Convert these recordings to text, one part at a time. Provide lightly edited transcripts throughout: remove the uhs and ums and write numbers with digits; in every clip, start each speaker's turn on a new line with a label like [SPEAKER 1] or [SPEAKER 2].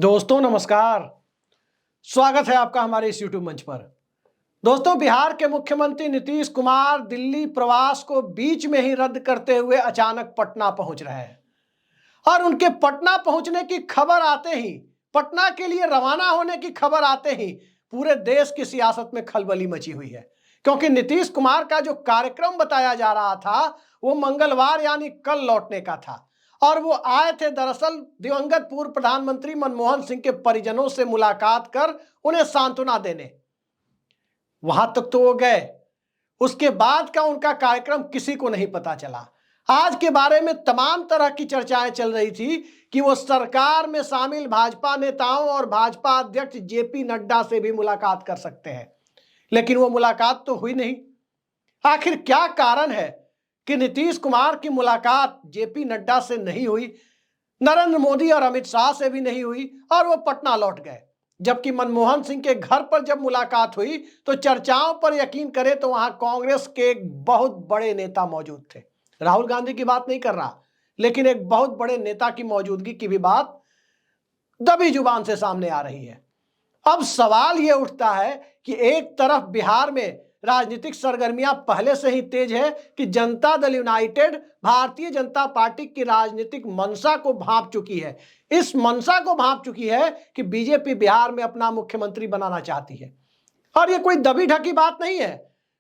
[SPEAKER 1] दोस्तों नमस्कार। स्वागत है आपका हमारे इस YouTube मंच पर। दोस्तों, बिहार के मुख्यमंत्री नीतीश कुमार दिल्ली प्रवास को बीच में ही रद्द करते हुए अचानक पटना पहुंच रहे हैं और उनके पटना पहुंचने की खबर आते ही, पटना के लिए रवाना होने की खबर आते ही पूरे देश की सियासत में खलबली मची हुई है। क्योंकि नीतीश कुमार का जो कार्यक्रम बताया जा रहा था वो मंगलवार यानी कल लौटने का था और वो आए थे दरअसल दिवंगत पूर्व प्रधानमंत्री मनमोहन सिंह के परिजनों से मुलाकात कर उन्हें सांत्वना देने। वहां तक तो वो गए, उसके बाद का उनका कार्यक्रम किसी को नहीं पता चला। आज के बारे में तमाम तरह की चर्चाएं चल रही थी कि वो सरकार में शामिल भाजपा नेताओं और भाजपा अध्यक्ष जेपी नड्डा से भी मुलाकात कर सकते हैं, लेकिन वो मुलाकात तो हुई नहीं। आखिर क्या कारण है कि नीतीश कुमार की मुलाकात जेपी नड्डा से नहीं हुई, नरेंद्र मोदी और अमित शाह से भी नहीं हुई और वो पटना लौट गए? जबकि मनमोहन सिंह के घर पर जब मुलाकात हुई तो चर्चाओं पर यकीन करें तो वहां कांग्रेस के एक बहुत बड़े नेता मौजूद थे। राहुल गांधी की बात नहीं कर रहा, लेकिन एक बहुत बड़े नेता की मौजूदगी की भी बात दबी जुबान से सामने आ रही है। अब सवाल यह उठता है कि एक तरफ बिहार में राजनीतिक सरगर्मियां पहले से ही तेज है कि जनता दल यूनाइटेड भारतीय जनता पार्टी की राजनीतिक मंशा को भांप चुकी है। इस मंशा को भांप चुकी है कि बीजेपी बिहार में अपना मुख्यमंत्री बनाना चाहती है और यह कोई दबी ढकी बात नहीं है।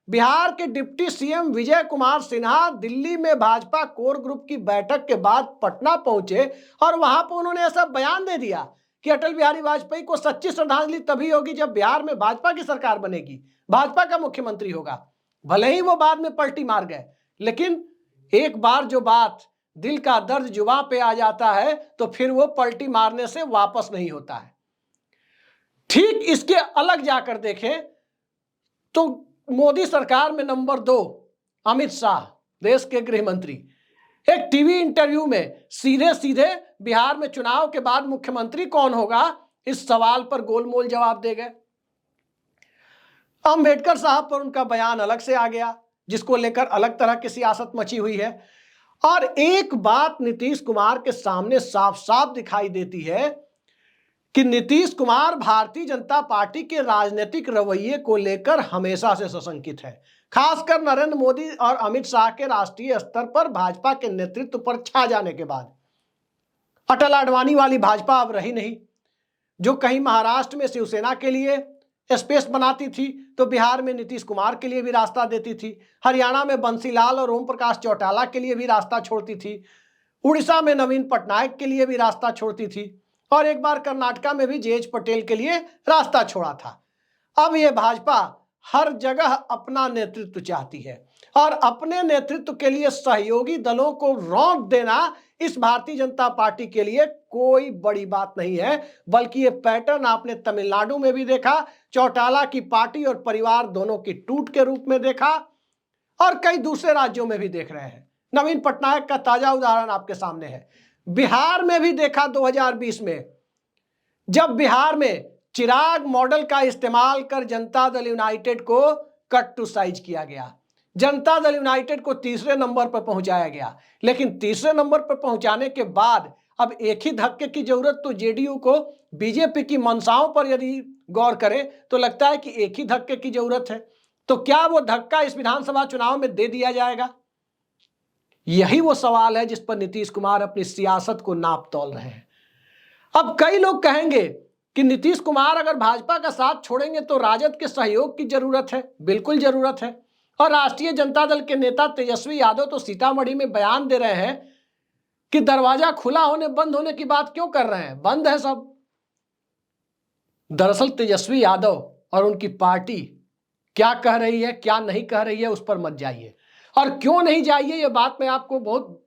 [SPEAKER 1] बिहार के डिप्टी सीएम विजय कुमार सिन्हा दिल्ली में भाजपा कोर ग्रुप की बैठक के बाद पटना पहुंचे और वहां पर उन्होंने ऐसा बयान दे दिया कि अटल बिहारी वाजपेयी को सच्ची श्रद्धांजलि तभी होगी जब बिहार में भाजपा की सरकार बनेगी, भाजपा का मुख्यमंत्री होगा। भले ही वो बाद में पलटी मार गए, लेकिन एक बार जो बात दिल का दर्द जुबान पे आ जाता है तो फिर वो पलटी मारने से वापस नहीं होता है। ठीक इसके अलग जाकर देखें तो मोदी सरकार में नंबर 2 अमित शाह, देश के गृह मंत्री, एक टीवी इंटरव्यू में सीधे सीधे बिहार में चुनाव के बाद मुख्यमंत्री कौन होगा इस सवाल पर गोलमोल जवाब दे गए। अंबेडकर साहब पर उनका बयान अलग से आ गया, जिसको लेकर अलग तरह की सियासत मची हुई है। और एक बात नीतीश कुमार के सामने साफ साफ दिखाई देती है कि नीतीश कुमार भारतीय जनता पार्टी के राजनीतिक रवैये को लेकर हमेशा से सशंकित है। खासकर नरेंद्र मोदी और अमित शाह के राष्ट्रीय स्तर पर भाजपा के नेतृत्व पर छा जाने के बाद अटल आडवाणी वाली भाजपा अब रही नहीं, जो कहीं महाराष्ट्र में शिवसेना के लिए स्पेस बनाती थी तो बिहार में नीतीश कुमार के लिए भी रास्ता देती थी, हरियाणा में बंसीलाल और ओम प्रकाश चौटाला के लिए भी रास्ता छोड़ती थी, उड़ीसा में नवीन पटनायक के लिए भी रास्ता छोड़ती थी और एक बार कर्नाटका में भी जेएच पटेल के लिए रास्ता छोड़ा था। अब यह भाजपा हर जगह अपना नेतृत्व चाहती है और अपने नेतृत्व के लिए सहयोगी दलों को रौंद देना इस भारतीय जनता पार्टी के लिए कोई बड़ी बात नहीं है, बल्कि ये पैटर्न आपने तमिलनाडु में भी देखा, चौटाला की पार्टी और परिवार दोनों की टूट के रूप में देखा और कई दूसरे राज्यों में भी देख रहे हैं। नवीन पटनायक का ताजा उदाहरण आपके सामने है। बिहार में भी देखा 2020 में, जब बिहार में चिराग मॉडल का इस्तेमाल कर जनता दल यूनाइटेड को कट टू साइज किया गया, जनता दल यूनाइटेड को तीसरे नंबर पर पहुंचाया गया। लेकिन तीसरे नंबर पर पहुंचाने के बाद अब एक ही धक्के की जरूरत तो जेडीयू को बीजेपी की मंशाओं पर यदि गौर करें तो लगता है कि एक ही धक्के की जरूरत है। तो क्या वो धक्का इस विधानसभा चुनाव में दे दिया जाएगा? यही वो सवाल है जिस पर नीतीश कुमार अपनी सियासत को नाप तौल रहे हैं। अब कई लोग कहेंगे कि नीतीश कुमार अगर भाजपा का साथ छोड़ेंगे तो राजद के सहयोग की जरूरत है। बिल्कुल जरूरत है। और राष्ट्रीय जनता दल के नेता तेजस्वी यादव तो सीतामढ़ी में बयान दे रहे हैं कि दरवाजा खुला होने बंद होने की बात क्यों कर रहे हैं, बंद है सब। दरअसल तेजस्वी यादव और उनकी पार्टी क्या कह रही है क्या नहीं कह रही है उस पर मत जाइए, और क्यों नहीं जाइए ये बात मैं आपको बहुत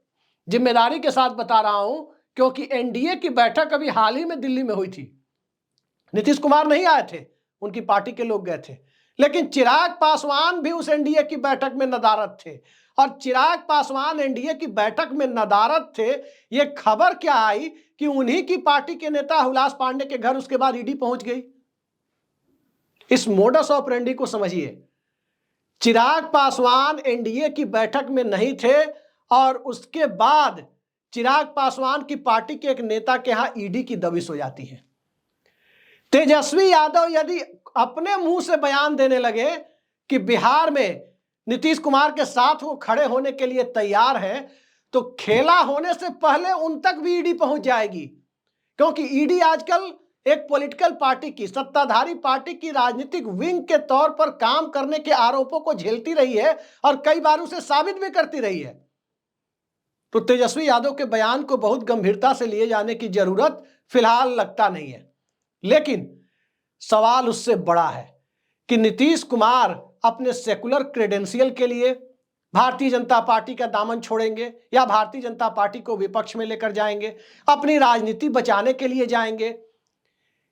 [SPEAKER 1] जिम्मेदारी के साथ बता रहा हूं, क्योंकि एनडीए की बैठक अभी हाल ही में दिल्ली में हुई थी। नीतीश कुमार नहीं आए थे, उनकी पार्टी के लोग गए थे, लेकिन चिराग पासवान भी उस एनडीए की बैठक में नदारद थे। और चिराग पासवान एनडीए की बैठक में नदारद थे, ये खबर क्या आई कि उन्हीं की पार्टी के नेता हुलास पांडे के घर उसके बाद ईडी पहुंच गई। इस मोडस ऑपरेंडी को समझिए। चिराग पासवान एनडीए की बैठक में नहीं थे और उसके बाद चिराग पासवान की पार्टी के एक नेता के यहां ईडी की दबिश हो जाती है। तेजस्वी यादव यदि अपने मुंह से बयान देने लगे कि बिहार में नीतीश कुमार के साथ वो खड़े होने के लिए तैयार हैं, तो खेला होने से पहले उन तक भी ईडी पहुंच जाएगी। क्योंकि ईडी आजकल एक पॉलिटिकल पार्टी की, सत्ताधारी पार्टी की राजनीतिक विंग के तौर पर काम करने के आरोपों को झेलती रही है और कई बार उसे साबित भी करती रही है। तो तेजस्वी यादव के बयान को बहुत गंभीरता से लिए जाने की जरूरत फिलहाल लगता नहीं है। लेकिन सवाल उससे बड़ा है कि नीतीश कुमार अपने सेकुलर क्रेडेंशियल के लिए भारतीय जनता पार्टी का दामन छोड़ेंगे या भारतीय जनता पार्टी को विपक्ष में लेकर जाएंगे, अपनी राजनीति बचाने के लिए जाएंगे,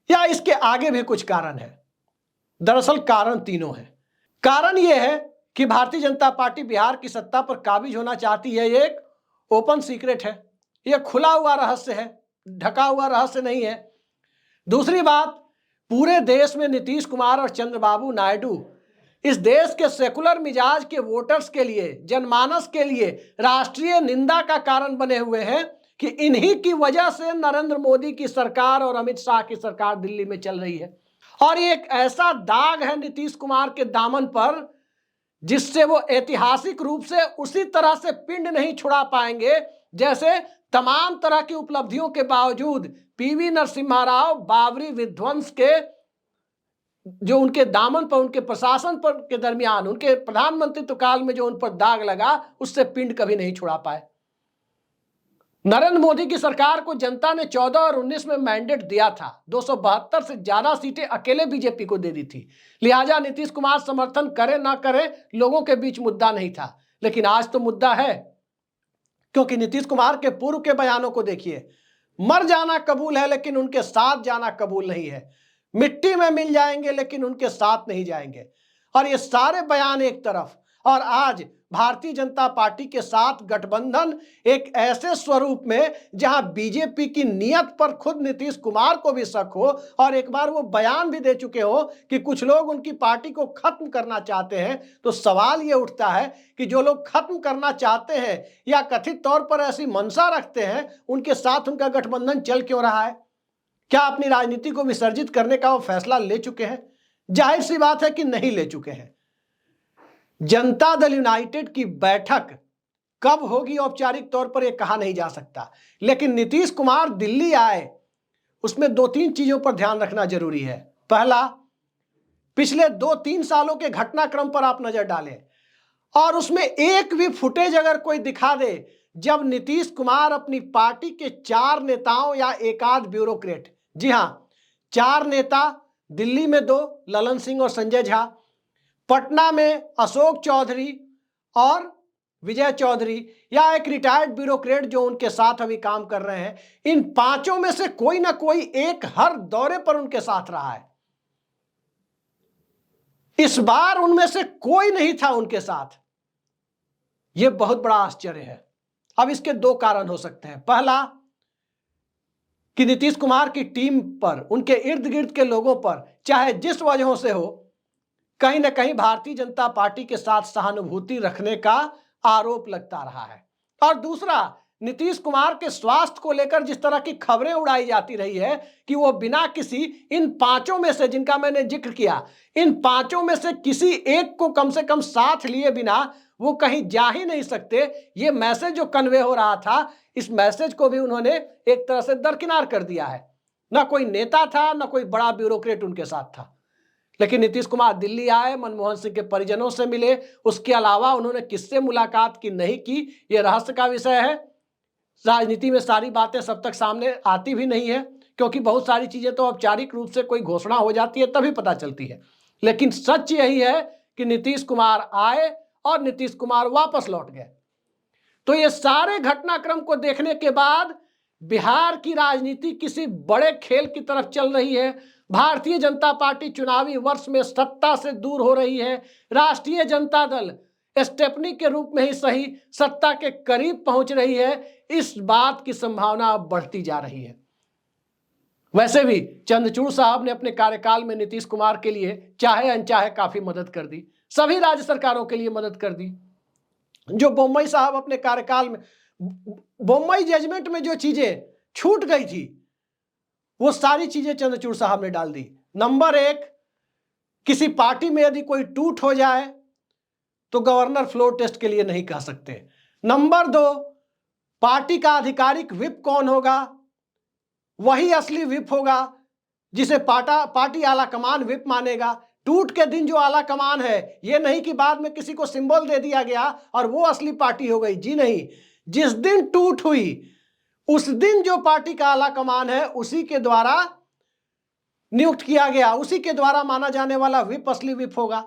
[SPEAKER 1] या इसके आगे भी कुछ कारण है। दरअसल कारण तीनों हैं। कारण यह है कि भारतीय जनता पार्टी बिहार की सत्ता पर काबिज होना चाहती है। ये एक ओपन सीक्रेट है, यह खुला हुआ रहस्य है, ढका हुआ रहस्य नहीं है। दूसरी बात, पूरे देश में नीतीश कुमार और चंद्रबाबू नायडू इस देश के सेकुलर मिजाज के वोटर्स के लिए, जनमानस के लिए राष्ट्रीय निंदा का कारण बने हुए हैं कि इन्हीं की वजह से नरेंद्र मोदी की सरकार और अमित शाह की सरकार दिल्ली में चल रही है। और ये एक ऐसा दाग है नीतीश कुमार के दामन पर जिससे वो ऐतिहासिक रूप से उसी तरह से पिंड नहीं छुड़ा पाएंगे जैसे तमाम तरह की उपलब्धियों के बावजूद पीवी नरसिम्हा राव बाबरी विध्वंस के जो उनके दामन पर, उनके प्रशासन पर के दरमियान, उनके प्रधानमंत्रित्व काल में जो उन पर दाग लगा, उससे पिंड कभी नहीं छुड़ा पाए। नरेंद्र मोदी की सरकार को जनता ने 14 और 19 में मैंडेट दिया था, 272 से ज्यादा सीटें अकेले बीजेपी को दे दी थी। लिहाजा नीतीश कुमार समर्थन करे ना करे लोगों के बीच मुद्दा नहीं था। लेकिन आज तो मुद्दा है, क्योंकि नीतीश कुमार के पूर्व के बयानों को देखिए। मर जाना कबूल है लेकिन उनके साथ जाना कबूल नहीं है, मिट्टी में मिल जाएंगे लेकिन उनके साथ नहीं जाएंगे। और ये सारे बयान एक तरफ, और आज भारतीय जनता पार्टी के साथ गठबंधन एक ऐसे स्वरूप में जहां बीजेपी की नीयत पर खुद नीतीश कुमार को भी शक हो, और एक बार वो बयान भी दे चुके हो कि कुछ लोग उनकी पार्टी को खत्म करना चाहते हैं। तो सवाल ये उठता है कि जो लोग खत्म करना चाहते हैं या कथित तौर पर ऐसी मंशा रखते हैं, उनके साथ उनका गठबंधन चल क्यों रहा है? क्या अपनी राजनीति को विसर्जित करने का वो फैसला ले चुके हैं? जाहिर सी बात है कि नहीं ले चुके हैं। जनता दल यूनाइटेड की बैठक कब होगी औपचारिक तौर पर यह कहा नहीं जा सकता, लेकिन नीतीश कुमार दिल्ली आए उसमें 2-3 चीजों पर ध्यान रखना जरूरी है। पहला, पिछले 2-3 सालों के घटनाक्रम पर आप नजर डालें और उसमें एक भी फुटेज अगर कोई दिखा दे जब नीतीश कुमार अपनी पार्टी के 4 नेताओं या एकाध ब्यूरोक्रेट, जी हां 4 नेता, दिल्ली में 2 ललन सिंह और संजय झा, पटना में अशोक चौधरी और विजय चौधरी, या एक रिटायर्ड ब्यूरोक्रेट जो उनके साथ अभी काम कर रहे हैं, इन 5 में से कोई ना कोई एक हर दौरे पर उनके साथ रहा है। इस बार उनमें से कोई नहीं था उनके साथ। यह बहुत बड़ा आश्चर्य है। अब इसके 2 कारण हो सकते हैं। पहला कि नीतीश कुमार की टीम पर, उनके इर्द गिर्द के लोगों पर, चाहे जिस वजहों से हो, कहीं ना कहीं भारतीय जनता पार्टी के साथ सहानुभूति रखने का आरोप लगता रहा है। और दूसरा, नीतीश कुमार के स्वास्थ्य को लेकर जिस तरह की खबरें उड़ाई जाती रही है कि वो बिना किसी, इन 5 में से जिनका मैंने जिक्र किया, इन 5 में से किसी एक को कम से कम साथ लिए बिना वो कहीं जा ही नहीं सकते। ये मैसेज जो कन्वे हो रहा था, इस मैसेज को भी उन्होंने एक तरह से दरकिनार कर दिया है। ना कोई नेता था, ना कोई बड़ा ब्यूरोक्रेट उनके साथ था। लेकिन नीतीश कुमार दिल्ली आए, मनमोहन सिंह के परिजनों से मिले, उसके अलावा उन्होंने किससे मुलाकात की नहीं की, यह रहस्य का विषय है। राजनीति में सारी बातें सब तक सामने आती भी नहीं है, क्योंकि बहुत सारी चीजें तो औपचारिक रूप से कोई घोषणा हो जाती है तभी पता चलती है। लेकिन सच यही है कि नीतीश कुमार आए और नीतीश कुमार वापस लौट गए। तो ये सारे घटनाक्रम को देखने के बाद बिहार की राजनीति किसी बड़े खेल की तरफ चल रही है। भारतीय जनता पार्टी चुनावी वर्ष में सत्ता से दूर हो रही है। राष्ट्रीय जनता दल स्टेपनी के रूप में ही सही सत्ता के करीब पहुंच रही है। इस बात की संभावना अब बढ़ती जा रही है। वैसे भी चंद्रचूड़ साहब ने अपने कार्यकाल में नीतीश कुमार के लिए चाहे अनचाहे काफी मदद कर दी, सभी राज्य सरकारों के लिए मदद कर दी। जो बोम्मई साहब अपने कार्यकाल में, बोम्मई जजमेंट में जो चीजें छूट गई थी वो सारी चीजें चंद्रचूड़ साहब ने डाल दी। नंबर 1, किसी पार्टी में यदि कोई टूट हो जाए तो गवर्नर फ्लोर टेस्ट के लिए नहीं कह सकते। नंबर 2, पार्टी का आधिकारिक व्हिप कौन होगा, वही असली व्हिप होगा जिसे पार्टी आला कमान व्हिप मानेगा। टूट के दिन जो आला कमान है, यह नहीं कि बाद में किसी को सिंबल दे दिया गया और वो असली पार्टी हो गई। जी नहीं, जिस दिन टूट हुई उस दिन जो पार्टी का आला कमान है उसी के द्वारा नियुक्त किया गया, उसी के द्वारा माना जाने वाला व्हिप असली व्हिप होगा।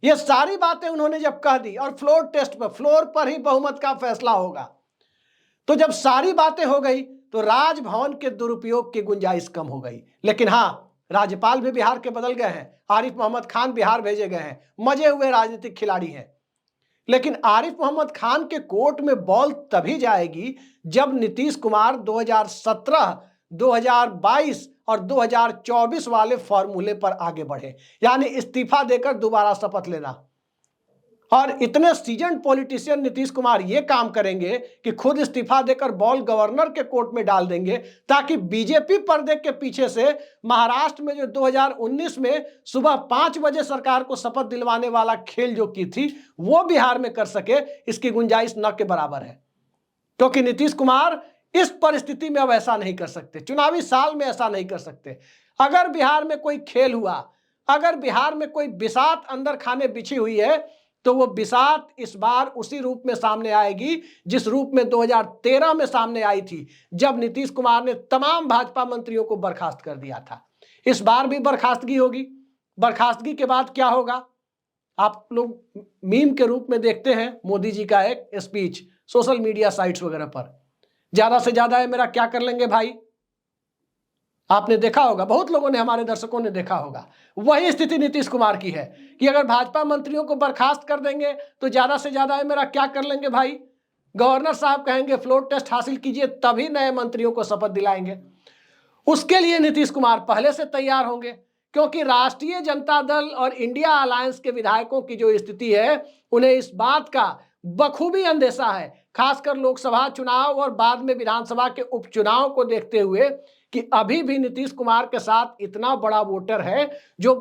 [SPEAKER 1] ये सारी बातें उन्होंने जब कह दी और फ्लोर टेस्ट पर, फ्लोर पर ही बहुमत का फैसला होगा, तो जब सारी बातें हो गई तो राजभवन के दुरुपयोग की गुंजाइश कम हो गई। लेकिन हां, राज्यपाल भी बिहार के बदल गए हैं, आरिफ मोहम्मद खान बिहार भेजे गए हैं, मजे हुए राजनीतिक खिलाड़ी हैं। लेकिन आरिफ मोहम्मद खान के कोर्ट में बॉल तभी जाएगी जब नीतीश कुमार 2017, 2022 और 2024 वाले फॉर्मूले पर आगे बढ़े, यानी इस्तीफा देकर दोबारा शपथ लेना। और इतने सीजन्ड पॉलिटिशियन नीतीश कुमार ये काम करेंगे कि खुद इस्तीफा देकर बॉल गवर्नर के कोर्ट में डाल देंगे, ताकि बीजेपी पर्दे के पीछे से महाराष्ट्र में जो 2019 में सुबह 5 बजे सरकार को शपथ दिलवाने वाला खेल जो की थी वो बिहार में कर सके। इसकी गुंजाइश न के बराबर है, क्योंकि नीतीश कुमार इस परिस्थिति में अब ऐसा नहीं कर सकते, चुनावी साल में ऐसा नहीं कर सकते। अगर बिहार में कोई खेल हुआ, अगर बिहार में कोई बिसात अंदर खाने बिछी हुई है, तो वो बिसात इस बार उसी रूप में सामने आएगी जिस रूप में 2013 में सामने आई थी, जब नीतीश कुमार ने तमाम भाजपा मंत्रियों को बर्खास्त कर दिया था। इस बार भी बर्खास्तगी होगी। बर्खास्तगी के बाद क्या होगा, आप लोग मीम के रूप में देखते हैं मोदी जी का एक स्पीच सोशल मीडिया साइट्स वगैरह पर, ज्यादा से ज्यादा है मेरा क्या कर लेंगे भाई। आपने देखा होगा, बहुत लोगों ने, हमारे दर्शकों ने देखा होगा। वही स्थिति नीतीश कुमार की है कि अगर भाजपा मंत्रियों को बर्खास्त कर देंगे तो ज्यादा से ज्यादा है मेरा क्या कर लेंगे भाई। गवर्नर साहब कहेंगे फ्लोर टेस्ट हासिल कीजिए, तभी नए मंत्रियों को शपथ दिलाएंगे। उसके लिए नीतीश कुमार पहले से तैयार होंगे, क्योंकि राष्ट्रीय जनता दल और इंडिया अलायंस के विधायकों की जो स्थिति है, उन्हें इस बात का बखूबी अंदेशा है, खासकर लोकसभा चुनाव और बाद में विधानसभा के उपचुनाव को देखते हुए, कि अभी भी नीतीश कुमार के साथ इतना बड़ा वोटर है जो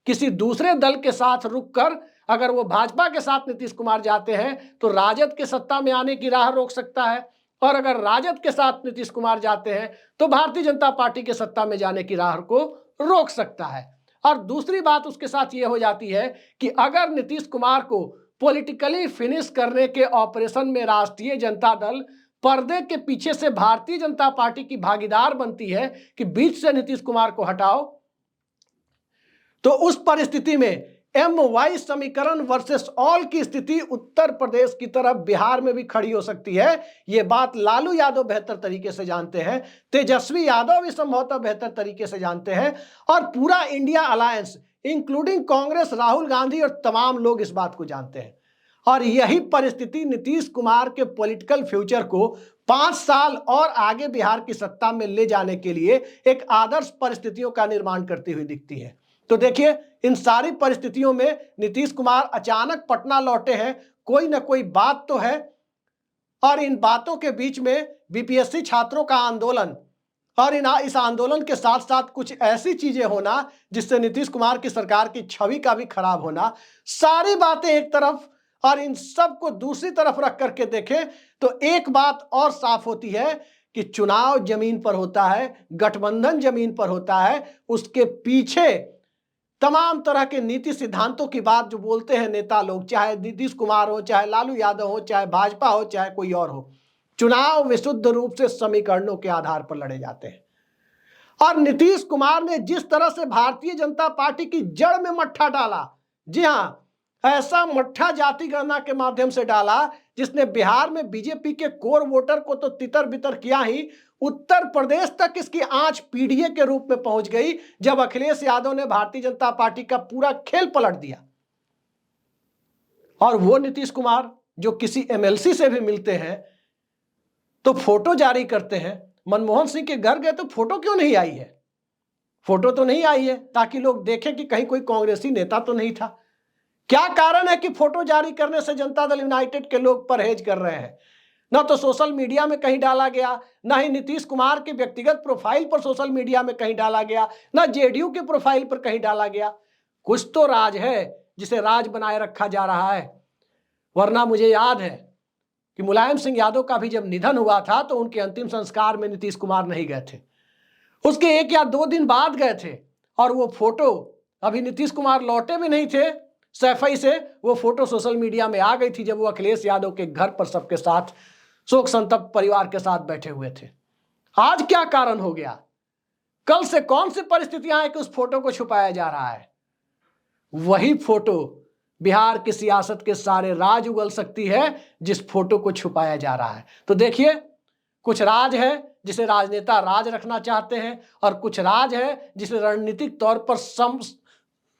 [SPEAKER 1] किसी दूसरे दल के साथ रुककर, अगर वो भाजपा के साथ नीतीश कुमार जाते हैं तो राजद के सत्ता में आने की राह रोक सकता है, और अगर राजद के साथ नीतीश कुमार जाते हैं तो भारतीय जनता पार्टी के सत्ता में जाने की राह को रोक सकता है। और दूसरी बात उसके साथ ये हो जाती है कि अगर नीतीश कुमार को पॉलिटिकली फिनिश करने के ऑपरेशन में राष्ट्रीय जनता दल पर्दे के पीछे से भारतीय जनता पार्टी की भागीदार बनती है कि बीच से नीतीश कुमार को हटाओ, तो उस परिस्थिति में MY समीकरण वर्सेस ऑल की स्थिति उत्तर प्रदेश की तरफ बिहार में भी खड़ी हो सकती है। यह बात लालू यादव बेहतर तरीके से जानते हैं, तेजस्वी यादव भी संभवतः बेहतर तरीके से जानते हैं, और पूरा India alliance including Congress, Rahul Gandhi और तमाम लोग इस बात को जानते हैं। और यही परिस्थिति नीतीश कुमार के पॉलिटिकल फ्यूचर को 5 साल और आगे बिहार की सत्ता में ले जाने के लिए एक आदर्श परिस्थितियों का निर्माण करती हुई दिखती है। तो देखिए, इन सारी परिस्थितियों में नीतीश कुमार अचानक पटना लौटे हैं, कोई ना कोई बात तो है, और इन बातों के बीच में बीपीएससी छात्रों का आंदोलन और इस आंदोलन के साथ साथ कुछ ऐसी चीजें होना जिससे नीतीश कुमार की सरकार की छवि का भी खराब होना, सारी बातें एक तरफ और इन सब को दूसरी तरफ रख करके देखें तो एक बात और साफ होती है कि चुनाव जमीन पर होता है, गठबंधन जमीन पर होता है, उसके पीछे तमाम तरह के नीति सिद्धांतों की बात जो बोलते हैं नेता लोग, चाहे नीतीश कुमार हो, चाहे लालू यादव हो, चाहे भाजपा हो, चाहे कोई और हो, चुनाव विशुद्ध रूप से समीकरणों के आधार पर लड़े जाते हैं। और नीतीश कुमार ने जिस तरह से भारतीय जनता पार्टी की जड़ में मट्ठा डाला, जी हां, ऐसा मट्ठा जाति गणना के माध्यम से डाला जिसने बिहार में बीजेपी के कोर वोटर को तो तितर बितर किया ही, उत्तर प्रदेश तक इसकी आंच पीढ़िए के रूप में पहुंच गई जब अखिलेश यादव ने भारतीय जनता पार्टी का पूरा खेल पलट दिया। और वो नीतीश कुमार जो किसी एमएलसी से भी मिलते हैं तो फोटो जारी करते हैं। मनमोहन सिंह के घर गए तो फोटो क्यों नहीं आई है? फोटो तो नहीं आई है ताकि लोग देखें कि कहीं कोई कांग्रेसी नेता तो नहीं था। क्या कारण है कि फोटो जारी करने से जनता दल यूनाइटेड के लोग परहेज कर रहे हैं? ना तो सोशल मीडिया में कहीं डाला गया, ना ही नीतीश कुमार के व्यक्तिगत प्रोफाइल पर सोशल मीडिया में कहीं डाला गया, ना जेडीयू के प्रोफाइल पर कहीं डाला गया। कुछ तो राज है जिसे राज बनाए रखा जा रहा है। वरना मुझे याद है कि मुलायम सिंह यादव का भी जब निधन हुआ था तो उनके अंतिम संस्कार में नीतीश कुमार नहीं गए थे, उसके 1 या 2 दिन बाद गए थे। और वो फोटो, अभी नीतीश कुमार लौटे भी नहीं थे सैफई से, वो फोटो सोशल मीडिया में आ गई थी जब वो अखिलेश यादव के घर पर सबके साथ शोक संतप्त परिवार के साथ बैठे हुए थे। आज क्या कारण हो गया? कल से कौन सी परिस्थितियां हैं कि उस फोटो को छुपाया जा रहा है? वही फोटो बिहार की सियासत के सारे राज उगल सकती है जिस फोटो को छुपाया जा रहा है। तो देखिए, कुछ राज है जिसे राजनेता राज रखना चाहते हैं और कुछ राज है जिसे रणनीतिक तौर पर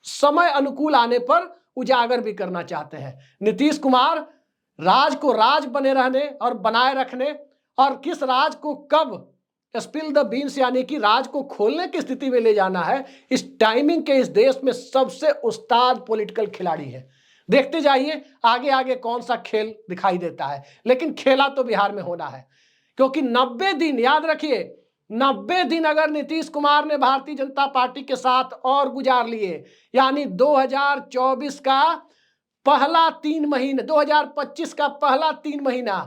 [SPEAKER 1] समय अनुकूल आने पर उजागर भी करना चाहते हैं। नीतीश कुमार राज को राज बने रहने और बनाए रखने और किस राज को कब स्पिल द बीन्स यानी कि राज को खोलने की स्थिति में ले जाना है, इस टाइमिंग के इस देश में सबसे उस्ताद पॉलिटिकल खिलाड़ी है। देखते जाइए आगे आगे कौन सा खेल दिखाई देता है, लेकिन खेला तो बिहार में होना है। क्योंकि 90 दिन, याद रखिए, 90 दिन अगर नीतीश कुमार ने भारतीय जनता पार्टी के साथ और गुजार लिए, यानी 2024 का पहला 3 महीने, 2025 का पहला 3 महीना,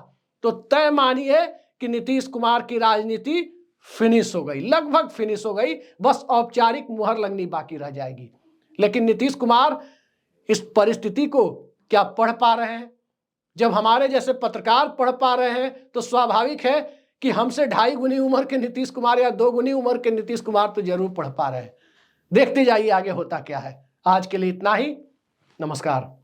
[SPEAKER 1] तो तय मानिए कि नीतीश कुमार की राजनीति फिनिश हो गई, लगभग फिनिश हो गई। बस औपचारिक मुहर लगनी बाकी रह जाएगी। लेकिन नीतीश कुमार इस परिस्थिति को क्या पढ़ पा रहे हैं? जब हमारे जैसे पत्रकार पढ़ पा रहे हैं तो स्वाभाविक है कि हमसे 2.5 गुनी उम्र के नीतीश कुमार या 2 गुनी उम्र के नीतीश कुमार तो जरूर पढ़ पा रहे हैं। देखते जाइए आगे होता क्या है। आज के लिए इतना ही। नमस्कार।